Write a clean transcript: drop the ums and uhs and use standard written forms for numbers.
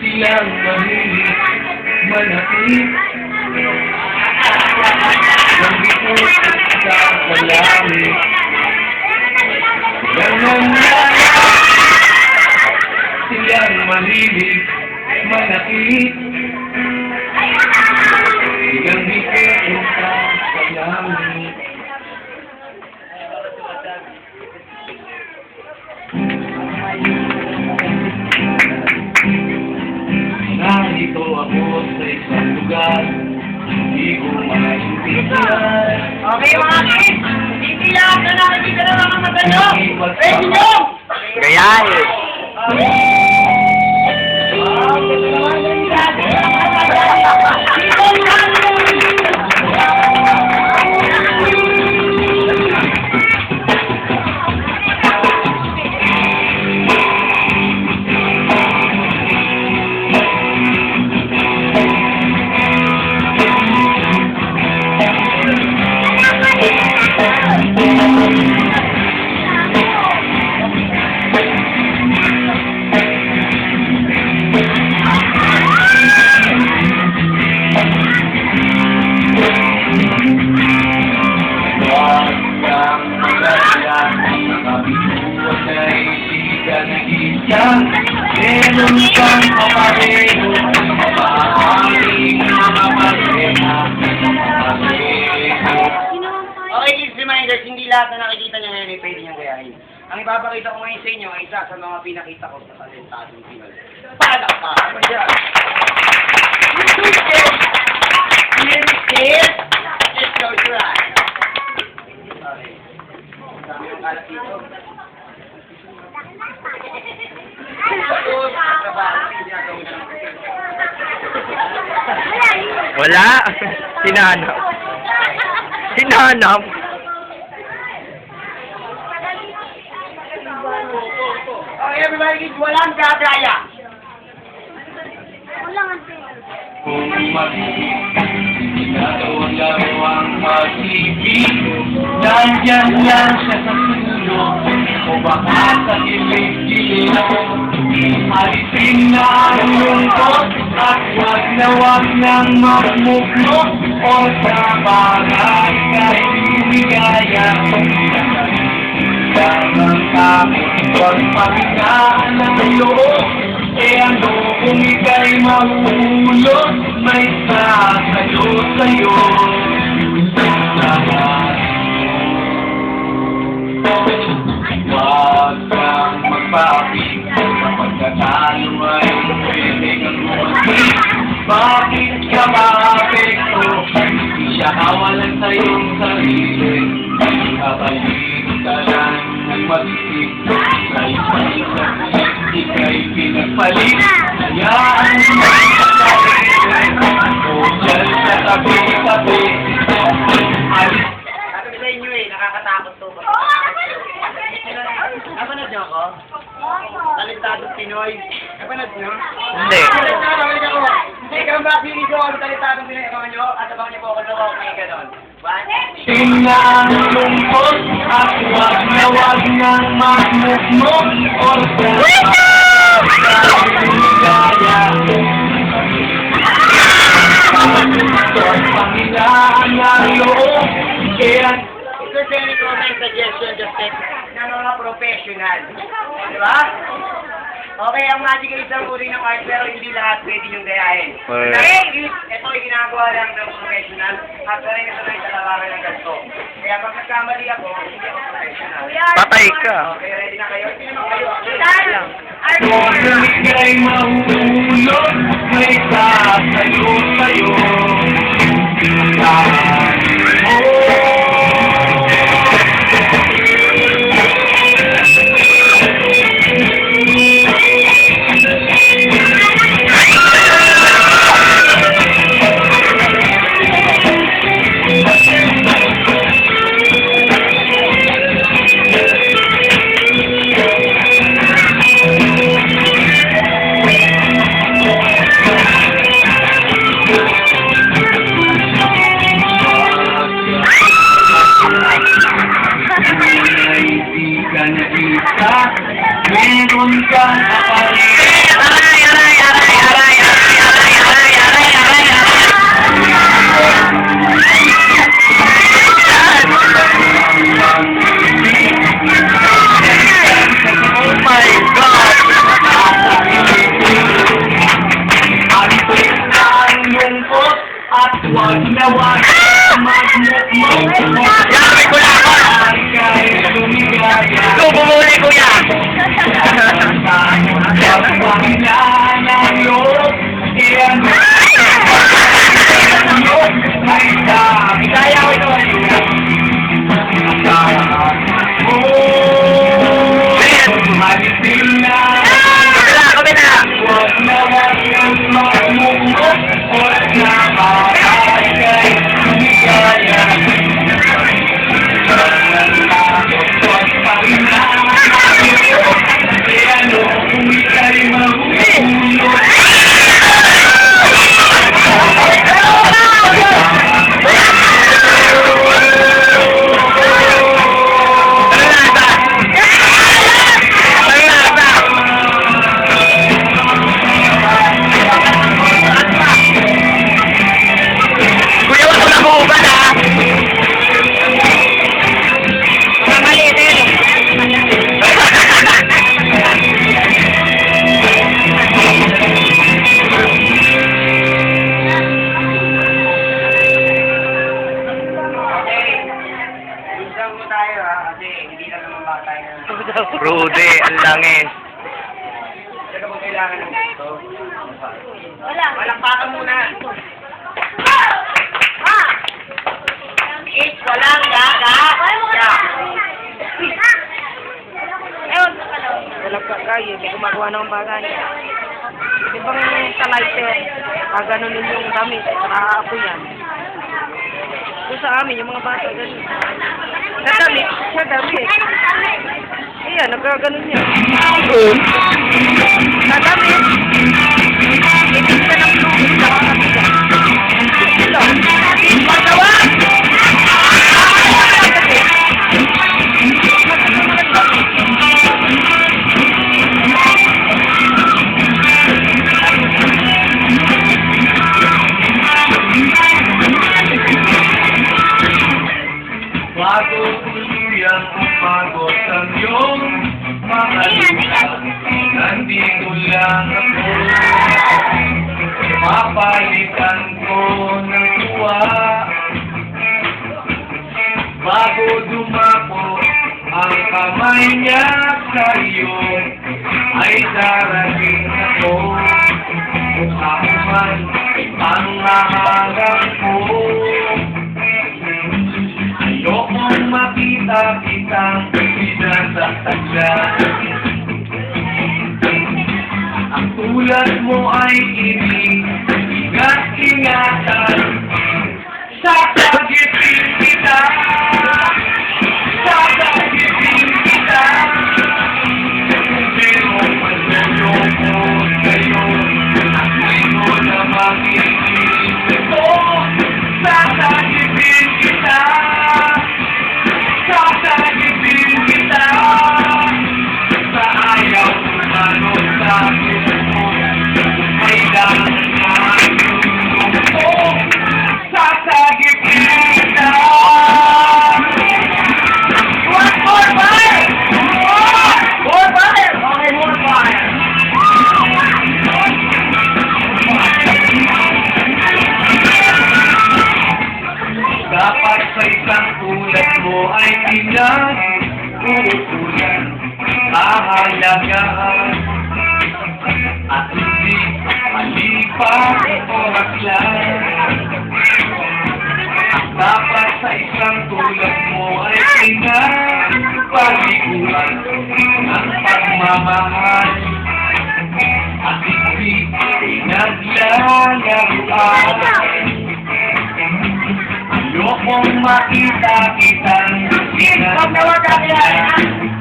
silang mahilig manakit ng bituin sa kalangit. Silang mahilig manakit ng bituin sa kalangit. Narito ako sa isang lugar, hindi ko maintindihan. Okay mga kids, hindi lahat na nakikita na mga mata nyo. Ready nyo? Gayahin! Meron kang kapareho, maaaring makapareha. Okay kids, reminders, hindi lahat na nakikita nyo ngayon ay pwede niyang gayahin. Ang ipapakita ko ngayon sa inyo ay isa sa mga pinakita ko sa talentadong Pinoy. Palakpakan mo dyan! Let's go to right. Okay. Dami yung kalat dito. Wala! Hinanap. Hinanap! Okay, everybody, kids, walang gagaya. Kung ginagawang laro ang pag-ibig, nandyan lang siya sa sulok, o baka sa gilid-gilid. Alisin na ang lungkot, at wag nang magmuklok, o sa bagay kahit lumigaya. Damang takot, wag pahingaan ng loob, ano kung ika'y mahulog, may sasayo sa'yo sa lahat. Huwag kang magpapig, kapag katalo ay pwede kang umagig. Bakit ka maapekto? Hindi siya kawalan sa'yong sarili. Kapalik ka lang ng mag-isip, sa isa-isa ika'y pinagpalit. Hayaan mo sa sarili, o dyan sa tabi-tabi. Sabi sa inyo eh, nakakatakot to. Napanood niyo ako? Talentadong Pinoy. Napanood niyo? Hindi. Balik ako. Ikaw ba, Pili ko ang Talentadong Pinoy. Abangan niyo at abangan niyo po ako sa walk may ganon. Tingnan ang lungkot at wag nang magmukmok o Panghilaan ng loob, kaya If there's any comment, suggestion, just text ng mga professional. Diba? Okay, ang magic ay isang uri ng art, pero hindi lahat pwede niyong gayahin. Okay, ito ay ginagawa lang ng professional at sanay na sanay sa labaran ng ganito. Kaya pag nagkamali ako, hindi ako professional. Patay ka. Okay, ready na kayo? Sino naman kayo? Lang. kung ika'y mahulog, may sasayo sa'yo. wag na wag magmukmok mo. Yabi ko lang ako! Kahit lumigaya. Ikaw bumuli, kuya! Kapag nalalo, iyan mo. Ay sabi Kaya ko ito. Malitin na. Kami na! Wag na wag kang magmumok. Wag na makakay kay lumigaya. Wag pa rin na kayo. Iyan mo kung ika'y mahulog. Kuya, wag ko na buuban, ha? Mali na yun. Minsan mo tayo ha, kasi hindi lang naman bata yan. Rude, ang langis. Pero kung kailangan ng gusto, Wala. malakpakan muna. Eat ko lang, gaga. Ewan ko pala. Talagka kayo, may gumagawa ng bagay. Di bang sa lighter, gano'n yung damit, saka ako yan. Doon sa amin, yung mga bata, gano'n. Sa damit. Ayan, nagkaganon yan. Sa damit. Itin ka ng tubig, saka kapiga. Ito. Magawa! Bago tuluyang umagot ang iyong mga lupa, nandito lang ako. Papalitan ko ng tuwa. Bago dumako ang kamay niya sa iyo, ay darating ako. Kung ako man ang haharap ko, ayokong makita kitang sinasaktan. Ang tulad mo ay ingat-ingatan. Sasagipin kita, sasagipin kita. Kung merong manloloko sa'yo, ako'y mo na makikinig ito. Sasagipin kita, sasagipin kita. Sa ayaw umanong sa gusto, kailangan na gusto. Sasagipin kita. More fire! More fire! Okay, more fire. Dapat sa isang tulad mo ay pinag-uulan, kahalagahan, at hindi malipas oras lang. Dapat sa isang tulad mo ay pinag-paliguan ng pagmamahal, at hindi pinaglalaruan. Ayokong makita kitang sinasaktan.